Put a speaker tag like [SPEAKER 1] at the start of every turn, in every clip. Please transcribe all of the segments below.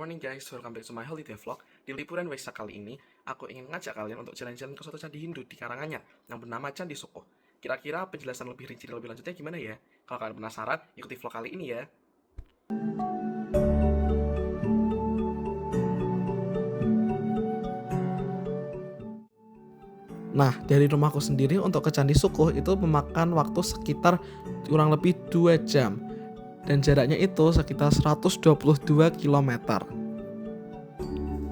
[SPEAKER 1] morning guys, welcome back to my holiday vlog. Di liburan Waisak kali ini, aku ingin ngajak kalian untuk jalan-jalan ke suatu candi Hindu di Karanganyar yang bernama Candi Sukoh. Kira-kira penjelasan lebih rinci dan lebih lanjutnya gimana ya? Kalau kalian penasaran, ikuti vlog kali ini ya. Nah, dari rumahku sendiri untuk ke Candi Sukoh itu memakan waktu sekitar kurang lebih 2 jam. Dan jaraknya itu sekitar 122 km.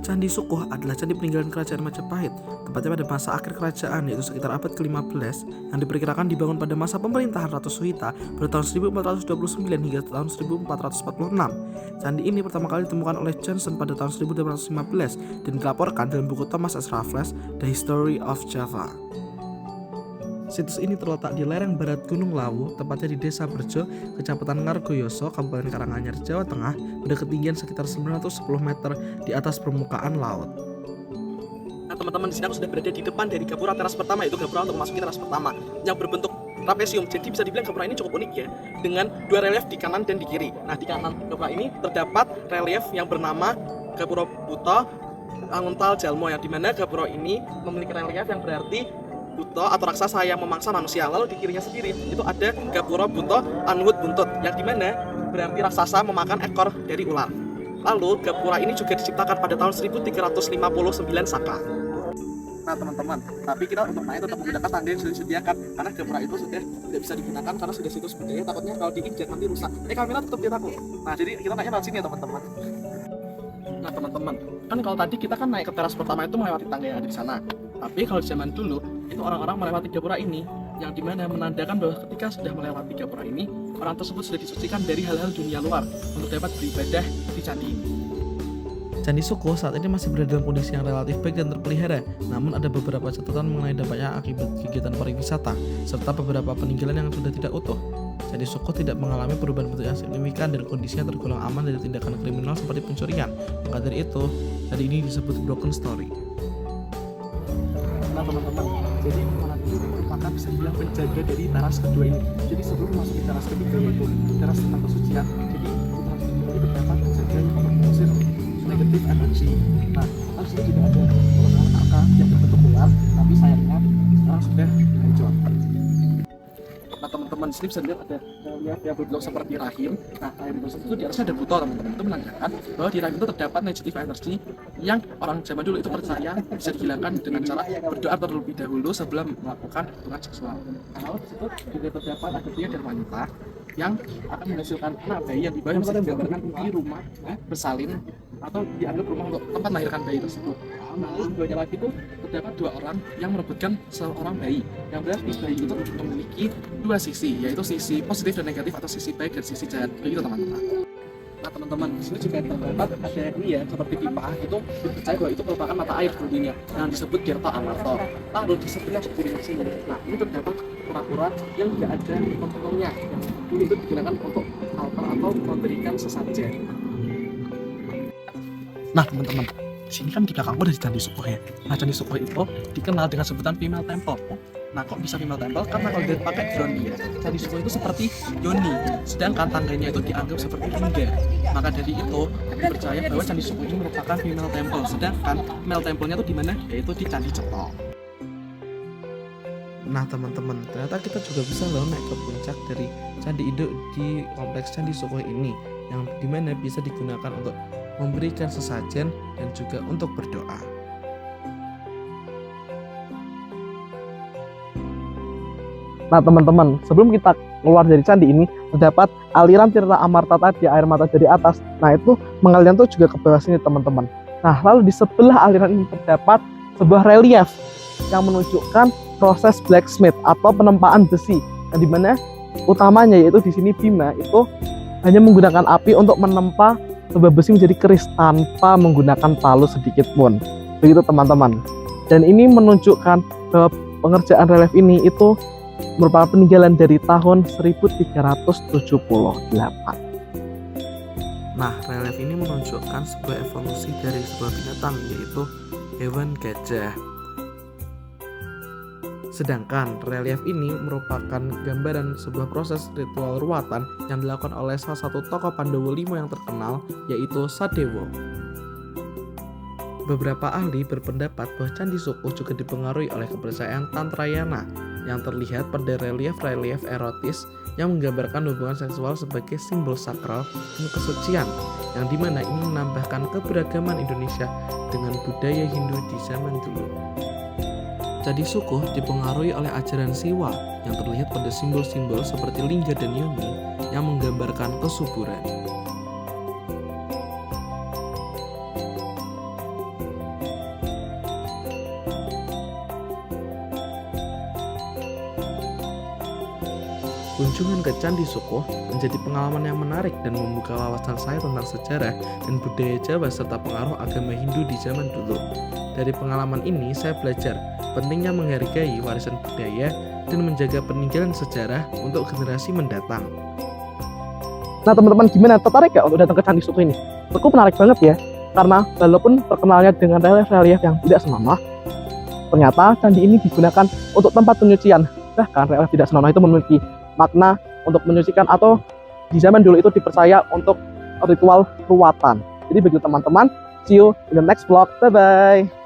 [SPEAKER 1] Candi Sukoh adalah candi peninggalan kerajaan Majapahit, tepatnya pada masa akhir kerajaan yaitu sekitar abad ke-15 yang diperkirakan dibangun pada masa pemerintahan Ratu Suhita pada tahun 1429 hingga tahun 1446. Candi ini pertama kali ditemukan oleh Johnson pada tahun 1815 dan dilaporkan dalam buku Thomas S. Raffles, The History of Java. Situs ini terletak di lereng barat Gunung Lawu, tepatnya di Desa Berjo, Kecamatan Ngargoyoso, Kabupaten Karanganyar, Jawa Tengah, pada ketinggian sekitar 910 meter di atas permukaan laut. Nah teman-teman, di sini aku sudah berada di depan dari gapura teras pertama, yaitu gapura untuk memasuki teras pertama, yang berbentuk trapesium. Jadi bisa dibilang gapura ini cukup unik ya, dengan dua relief di kanan dan di kiri. Nah di kanan gapura ini terdapat relief yang bernama Gapura Buto Anguntal Jalmo, yang dimana gapura ini memiliki relief yang berarti Buto atau raksasa yang memangsa manusia. Lalu di kirinya sendiri itu ada Gapura Buto Anhut Buntut, yang dimana berarti raksasa memakan ekor dari ular. Lalu gapura ini juga diciptakan pada tahun 1359 Saka. Nah teman-teman, tapi kita untuk naik tetap menggunakan tangga yang sudah disediakan, karena gapura itu sudah tidak bisa digunakan karena sudah situs budaya, takutnya kalau diinjak nanti rusak. Kamera tetap dia takut. Nah jadi kita naiknya lewat sini ya teman-teman. Nah teman-teman, kan kalau tadi kita kan naik ke teras pertama itu melewati tangga yang ada di sana. Tapi kalau zaman dulu itu orang-orang melewati gapura ini, yang dimana menandakan bahwa ketika sudah melewati gapura ini, orang tersebut sudah disucikan dari hal-hal dunia luar untuk dapat beribadah di candi ini. Candi Sukoh saat ini masih berada dalam kondisi yang relatif baik dan terpelihara, namun ada beberapa catatan mengenai dampaknya akibat kegiatan pariwisata, serta beberapa peninggalan yang sudah tidak utuh. Candi Sukoh tidak mengalami perubahan bentuk yang signifikan dan kondisinya tergolong aman dari tindakan kriminal seperti pencurian. Maka dari itu, candi ini disebut broken story. Nah teman-teman, jadi Monas ini merupakan bisa dibilang penjaga dari teras kedua ini. Jadi sebelum masuk ke teras ketiga yaitu teras tentang kesucian, jadi di teras kedua ini terdapat penjaga yang mengusir negatif energi. Nah, terus ini juga ada perusahaan arka yang berbentuk ular, tapi sayangnya sekarang sudah hancur. Nah teman-teman, sini bisa dilihat ada relief yang berbentuk seperti rahim. Nah rahim itu di atasnya ada buto teman-teman. Itu menandakan bahwa di rahim itu terdapat negative energy yang orang zaman dulu itu percaya bisa dihilangkan dengan cara berdoa terlebih dahulu sebelum melakukan hubungan seksual. Nah lalu disitu juga terdapat ada pria dan wanita yang akan menghasilkan anak bayi yang di bawah yang bisa digambarkan di rumah bersalin atau dianggap rumah untuk tempat melahirkan bayi tersebut. Lalu di bawahnya lagi itu terdapat dua orang yang merebutkan seorang bayi, yang berarti bayi itu memiliki dua sisi, yaitu sisi positif dan negatif atau sisi baik dan sisi jahat. Begitu teman-teman. Nah teman-teman, di sini juga terdapat ada ini ya, seperti pipa itu dipercaya bahwa itu merupakan mata air di dunia yang disebut Tirta Amarta. Lalu di sebelah kiri sini, nah ini terdapat kura-kura yang tidak ada kontrolnya, yang dulu itu digunakan untuk altar atau memberikan sesajen. Nah teman-teman, di sini kan di belakangku ada Candi Sukoh ya. Nah Candi Sukoh itu dikenal dengan sebutan Female Temple. Nah kok bisa Female Temple? Karena kalau dia pakai drone ya, Candi Sukoh itu seperti yoni, sedangkan tangganya itu dianggap seperti lingga. Maka dari itu dipercaya bahwa Candi Sukoh ini merupakan Female Temple, sedangkan Male Temple-nya itu di mana? Yaitu di Candi Ceto. Nah teman-teman, ternyata kita juga bisa loh naik ke puncak dari Candi Induk di kompleks Candi Sukoh ini, yang dimana bisa digunakan untuk memberikan sesajen dan juga untuk berdoa. Nah teman-teman, sebelum kita keluar dari candi ini terdapat aliran Tirta Amarta tadi, air mata dari atas. Nah itu mengalir tuh juga ke bawah sini teman-teman. Nah lalu di sebelah aliran ini terdapat sebuah relief yang menunjukkan proses blacksmith atau penempaan besi, yang dimana utamanya yaitu di sini Bima itu hanya menggunakan api untuk menempa sebuah besi menjadi keris tanpa menggunakan palu sedikit pun. Begitu teman-teman. Dan ini menunjukkan bahwa pengerjaan relief ini itu merupakan peninggalan dari tahun 1378. Nah, relief ini menunjukkan sebuah evolusi dari sebuah binatang, yaitu hewan gajah. Sedangkan relief ini merupakan gambaran sebuah proses ritual ruwatan yang dilakukan oleh salah satu tokoh Pandowo Limo yang terkenal, yaitu Sadewo. Beberapa ahli berpendapat bahwa Candi Sukuh juga dipengaruhi oleh kepercayaan Tantrayana yang terlihat pada relief-relief erotis yang menggambarkan hubungan seksual sebagai simbol sakral dan kesucian, yang dimana ini menambahkan keberagaman Indonesia dengan budaya Hindu di zaman dulu. Candi Sukuh dipengaruhi oleh ajaran Siwa yang terlihat pada simbol-simbol seperti lingga dan yoni yang menggambarkan kesuburan. Kunjungan ke Candi Sukuh menjadi pengalaman yang menarik dan membuka wawasan saya tentang sejarah dan budaya Jawa serta pengaruh agama Hindu di zaman dulu. Dari pengalaman ini saya belajar pentingnya menghargai warisan budaya dan menjaga peninggalan sejarah untuk generasi mendatang.
[SPEAKER 2] Nah teman-teman, gimana? Tertarik gak untuk datang ke Candi Sukuh ini? Menurutku menarik banget ya, karena walaupun terkenalnya dengan relief-relief yang tidak senonoh, ternyata candi ini digunakan untuk tempat penyucian. Bahkan relief tidak senonoh itu memiliki makna untuk menyucikan, atau di zaman dulu itu dipercaya untuk ritual ruwatan. Jadi begitu teman-teman, see you in the next vlog, bye bye.